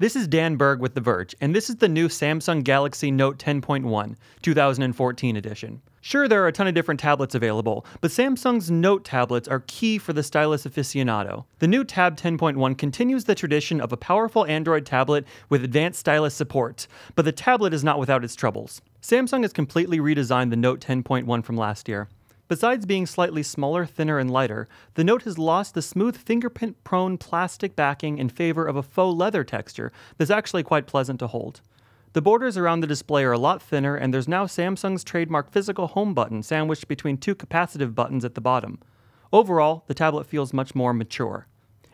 This is Dan Berg with The Verge, and this is the new Samsung Galaxy Note 10.1, 2014 edition. Sure, there are a ton of different tablets available, but Samsung's Note tablets are key for the stylus aficionado. The new Tab 10.1 continues the tradition of a powerful Android tablet with advanced stylus support, but the tablet is not without its troubles. Samsung has completely redesigned the Note 10.1 from last year. Besides being slightly smaller, thinner, and lighter, the Note has lost the smooth fingerprint-prone plastic backing in favor of a faux leather texture that's actually quite pleasant to hold. The borders around the display are a lot thinner, and there's now Samsung's trademark physical home button sandwiched between two capacitive buttons at the bottom. Overall, the tablet feels much more mature.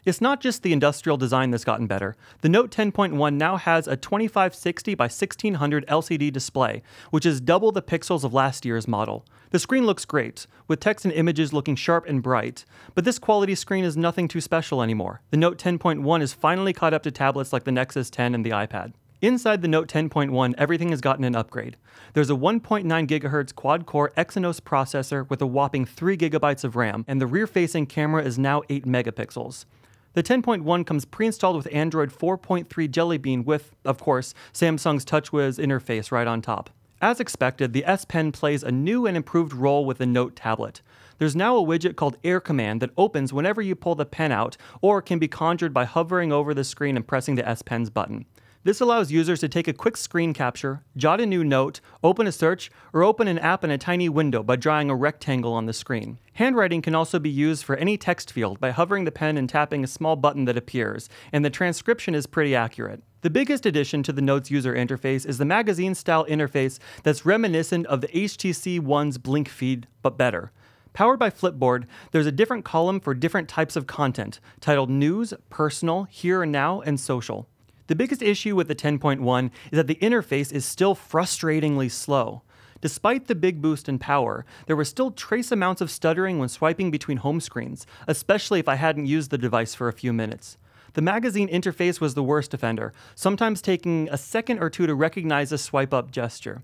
It's not just the industrial design that's gotten better. The Note 10.1 now has a 2560 by 1600 LCD display, which is double the pixels of last year's model. The screen looks great, with text and images looking sharp and bright, but this quality screen is nothing too special anymore. The Note 10.1 is finally caught up to tablets like the Nexus 10 and the iPad. Inside the Note 10.1, everything has gotten an upgrade. There's a 1.9 GHz quad-core Exynos processor with a whopping 3 GB of RAM, and the rear-facing camera is now 8 megapixels. The 10.1 comes pre-installed with Android 4.3 Jelly Bean with, of course, Samsung's TouchWiz interface right on top. As expected, the S Pen plays a new and improved role with the Note tablet. There's now a widget called Air Command that opens whenever you pull the pen out, or can be conjured by hovering over the screen and pressing the S Pen's button. This allows users to take a quick screen capture, jot a new note, open a search, or open an app in a tiny window by drawing a rectangle on the screen. Handwriting can also be used for any text field by hovering the pen and tapping a small button that appears, and the transcription is pretty accurate. The biggest addition to the Note's user interface is the magazine-style interface that's reminiscent of the HTC One's Blink feed, but better. Powered by Flipboard, there's a different column for different types of content, titled News, Personal, Here and Now, and Social. The biggest issue with the 10.1 is that the interface is still frustratingly slow. Despite the big boost in power, there were still trace amounts of stuttering when swiping between home screens, especially if I hadn't used the device for a few minutes. The magazine interface was the worst offender, sometimes taking a second or two to recognize a swipe-up gesture.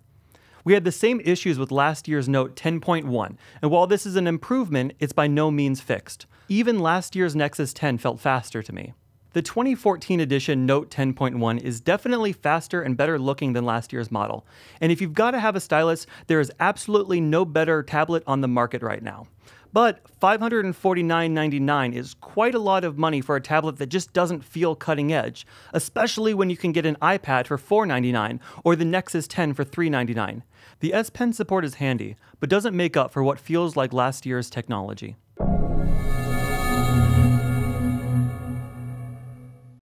We had the same issues with last year's Note 10.1, and while this is an improvement, it's by no means fixed. Even last year's Nexus 10 felt faster to me. The 2014 edition Note 10.1 is definitely faster and better looking than last year's model. And if you've got to have a stylus, there is absolutely no better tablet on the market right now. But $549.99 is quite a lot of money for a tablet that just doesn't feel cutting edge, especially when you can get an iPad for $499 or the Nexus 10 for $399. The S Pen support is handy, but doesn't make up for what feels like last year's technology.